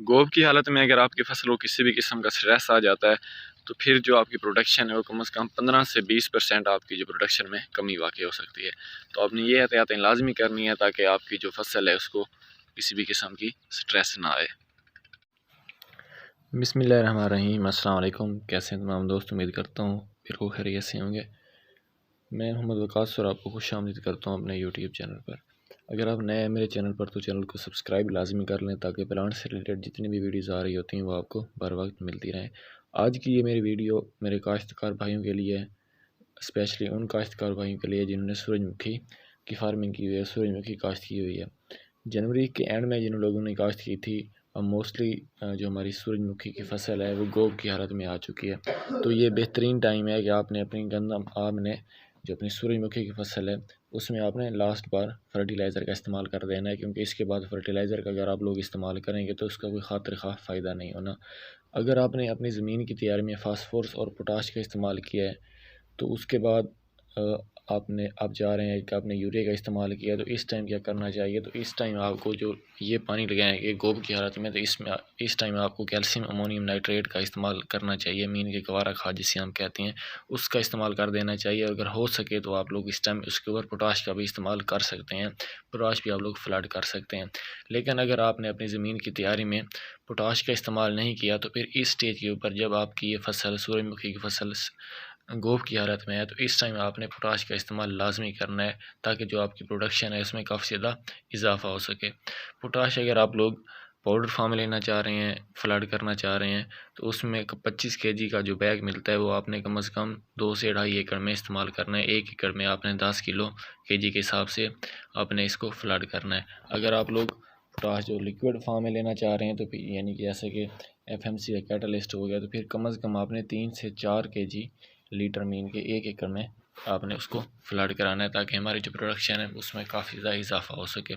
गोब की हालत में अगर आपकी फसल को किसी भी किस्म का स्ट्रेस आ जाता है तो फिर जो आपकी प्रोडक्शन है वो कम से कम 15 से 20% आपकी जो प्रोडक्शन में कमी वाक़ई हो सकती है। तो आपने ये एहतियातें लाजमी करनी है ताकि आपकी जो फसल है उसको किसी भी किस्म की स्ट्रेस ना आए। बिस्मिल्लाहिर्रहमानिर्रहीम, अस्सलाम वालेकुम। कैसे हैं तमाम दोस्त? उम्मीद करता हूँ बिल्कुल खैरियत से होंगे। मैं मोहम्मद वकास और आपको खुशामदीद करता हूँ अपने यूट्यूब चैनल पर। अगर आप नए हैं मेरे चैनल पर तो चैनल को सब्सक्राइब लाजमी कर लें ताकि प्लांट से रिलेटेड जितनी भी वीडियोस आ रही होती हैं वो आपको बर वक्त मिलती रहें। आज की ये मेरी वीडियो मेरे काश्तकार भाइयों के लिए है, स्पेशली उन काश्तकार भाइयों के लिए जिन्होंने सूरजमुखी की फार्मिंग की हुई है, सूरजमुखी काश्त की हुई है। जनवरी के एंड में जिन लोगों ने काश्त की थी, अब मोस्टली जो हमारी सूरजमुखी की फसल है वो गोब की हालत में आ चुकी है। तो ये बेहतरीन टाइम है कि आपने अपनी गंदम आपने जो अपनी सूरजमुखी की फसल है उसमें आपने लास्ट बार फर्टिलाइज़र का इस्तेमाल कर देना है, क्योंकि इसके बाद फर्टिलाइज़र का अगर आप लोग इस्तेमाल करेंगे तो उसका कोई खातिर खा फ़ायदा नहीं होना। अगर आपने अपनी ज़मीन की तैयारी में फास्फोरस और पोटाश का इस्तेमाल किया है तो उसके बाद आपने आप जा रहे हैं कि आपने यूरिया का इस्तेमाल किया, तो इस टाइम क्या करना चाहिए? तो इस टाइम आपको जो ये पानी लगाएंगे गोब की हालत में, तो इसमें इस टाइम आपको कैल्शियम अमोनियम नाइट्रेट का इस्तेमाल करना चाहिए। मीन के गवारा खाद जिसे हम कहते हैं उसका इस्तेमाल कर देना चाहिए। अगर हो सके तो आप लोग इस टाइम उसके ऊपर पोटाश का भी इस्तेमाल कर सकते हैं, पोटाश भी आप लोग फ्लड कर सकते हैं। लेकिन अगर आपने अपनी ज़मीन की तैयारी में पोटाश का इस्तेमाल नहीं किया तो फिर इस स्टेज के ऊपर जब आपकी ये फसल सूरजमुखी की फसल गोब की हालत में है तो इस टाइम आपने पोटाश का इस्तेमाल लाजमी करना है ताकि जो आपकी प्रोडक्शन है उसमें काफ़ी ज़्यादा इजाफा हो सके। पोटाश अगर आप लोग पाउडर फॉर्म लेना चाह रहे हैं, फ्लड करना चाह रहे हैं, तो उसमें 25 kg का जो बैग मिलता है वो आपने कम से कम 2 से 2.5 एकड़ में इस्तेमाल करना है। 1 एकड़ में आपने 10 किलो kg के हिसाब से आपने इसको फ्लड करना है। अगर आप लोग पोटाश जो लिक्विड फॉर्म में लेना चाह रहे हैं तो फिर यानी कि जैसे कि FMC या कैटलिस्ट हो गया, तो फिर कम से कम आपने 3 से 4 kg लीटर मीन के 1 एकड़ में आपने उसको फ्लड कराना है ताकि हमारी जो प्रोडक्शन है उसमें काफ़ी ज़्यादा इजाफा हो सके।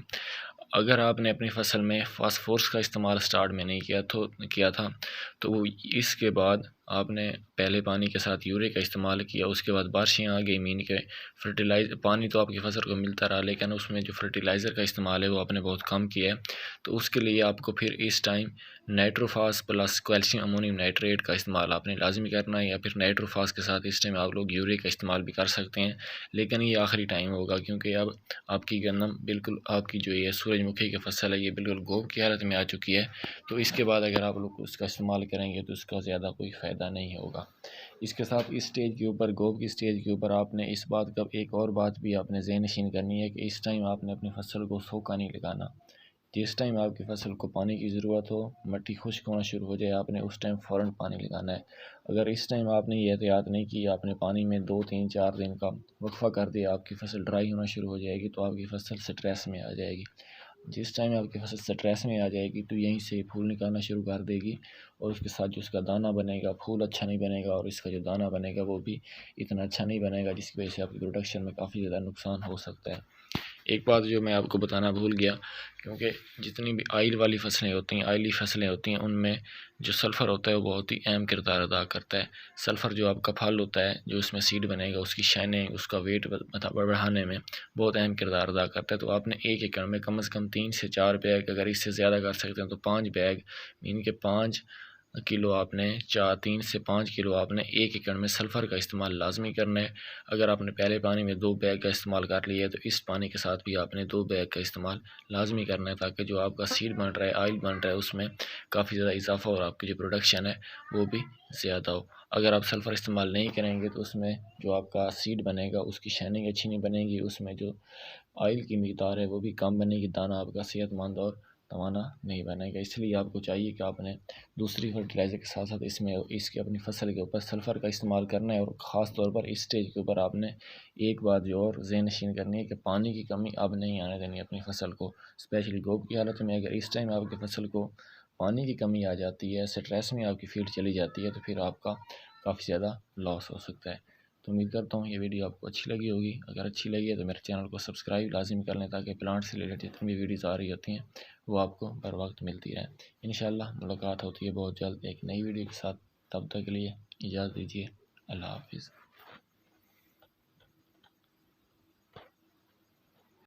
अगर आपने अपनी फसल में फास्फोरस का इस्तेमाल स्टार्ट में नहीं किया था तो इसके बाद आपने पहले पानी के साथ यूरिया का इस्तेमाल किया, उसके बाद बारिशें आ गई, मीन के पानी तो आपकी फसल को मिलता रहा लेकिन उसमें जो फर्टिलाइज़र का इस्तेमाल है वो आपने बहुत कम किया है। तो उसके लिए आपको फिर इस time nitrophos plus calcium ammonium nitrate का इस्तेमाल आपने लाजमी करना है, या फिर नाइट्रोफास के साथ इस टाइम आप लोग यूरिया का इस्तेमाल भी कर सकते हैं। लेकिन ये आखिरी टाइम होगा क्योंकि अब आपकी गंदम बिल्कुल आपकी जो ये सूरजमुखी की फसल है ये बिल्कुल गोब की हालत में आ चुकी है। तो इसके बाद अगर आप लोग उसका इस्तेमाल करेंगे तो उसका ज़्यादा कोई फ़ायदा नहीं होगा। इसके साथ इस स्टेज के ऊपर गोब की स्टेज के ऊपर आपने इस बात का एक और बात भी आपने ज़हन नशीन करनी है कि इस टाइम आपने अपनी फसल को सोखा नहीं लगाना। जिस टाइम आपकी फसल को पानी की ज़रूरत हो, मिट्टी खुश्क होना शुरू हो जाए, आपने उस टाइम फ़ौरन पानी लगाना है। अगर इस टाइम आपने ये एहतियात नहीं की, आपने पानी में 2 3 4 दिन का वक्फा कर दिया, आपकी फसल ड्राई होना शुरू हो जाएगी तो आपकी फसल स्ट्रेस में आ जाएगी। जिस टाइम आपकी फसल स्ट्रेस में आ जाएगी तो यहीं से फूल निकालना शुरू कर देगी और उसके साथ जो उसका दाना बनेगा, फूल अच्छा नहीं बनेगा और इसका जो दाना बनेगा वो भी इतना अच्छा नहीं बनेगा, जिसकी वजह से आपकी प्रोडक्शन में काफ़ी ज़्यादा नुकसान हो सकता है। एक बात जो मैं आपको बताना भूल गया, क्योंकि जितनी भी ऑयल वाली फसलें होती हैं, ऑयली फसलें होती हैं, उनमें जो सल्फ़र होता है वो बहुत ही अहम किरदार अदा करता है। सल्फ़र जो आपका फल होता है, जो उसमें सीड बनेगा, उसकी शाइनिंग, उसका वेट बढ़ाने में बहुत अहम किरदार अदा करता है। तो आपने 1 एकड़ में कम से कम 3 से 4 बैग, अगर इससे ज़्यादा कर सकते हैं तो 5 बैग, मीन के 5 किलो आपने 3 से 5 किलो आपने 1 एकड़ में सल्फ़र का इस्तेमाल लाजमी करना है। अगर आपने पहले पानी में 2 बैग का इस्तेमाल कर लिया है तो इस पानी के साथ भी आपने 2 बैग का इस्तेमाल लाजमी करना है ताकि जो आपका सीड बन रहा है, ऑयल बन रहा है, उसमें काफ़ी ज़्यादा इजाफा और आपकी जो प्रोडक्शन है वो भी ज़्यादा हो। अगर आप सल्फ़र इस्तेमाल नहीं करेंगे तो उसमें जो आपका सीड बनेगा उसकी शाइनिंग अच्छी नहीं बनेगी, उसमें जो ऑयल की मिकदार है वो भी कम बनेगी, दाना आपका सेहतमंद और तवाना नहीं बनेगा। इसलिए आपको चाहिए कि आपने दूसरी फर्टिलाइज़र के साथ साथ इसमें इसकी अपनी फसल के ऊपर सल्फ़र का इस्तेमाल करना है। और ख़ास तौर पर इस स्टेज के ऊपर आपने एक बात जो और ज़हन नशीन करनी है कि पानी की कमी अब नहीं आने देनी अपनी फसल को, स्पेशली गोब की हालत में। अगर इस टाइम आपकी फसल को पानी की कमी आ जाती है, स्ट्रेस में आपकी फीड चली जाती है, तो फिर आपका काफ़ी ज़्यादा लॉस हो सकता है। तो उम्मीद करता हूँ ये वीडियो आपको अच्छी लगी होगी। अगर अच्छी लगी है तो मेरे चैनल को सब्सक्राइब लाजिम कर लें ताकि प्लांट से रिलेटेड जितनी भी वीडियोज़ आ रही होती हैं वो आपको बर वक्त मिलती रहे। इंशाल्लाह मुलाकात होती है बहुत जल्द एक नई वीडियो के साथ। तब तक के लिए इजाज़त दीजिए। अल्लाह हाफिज़।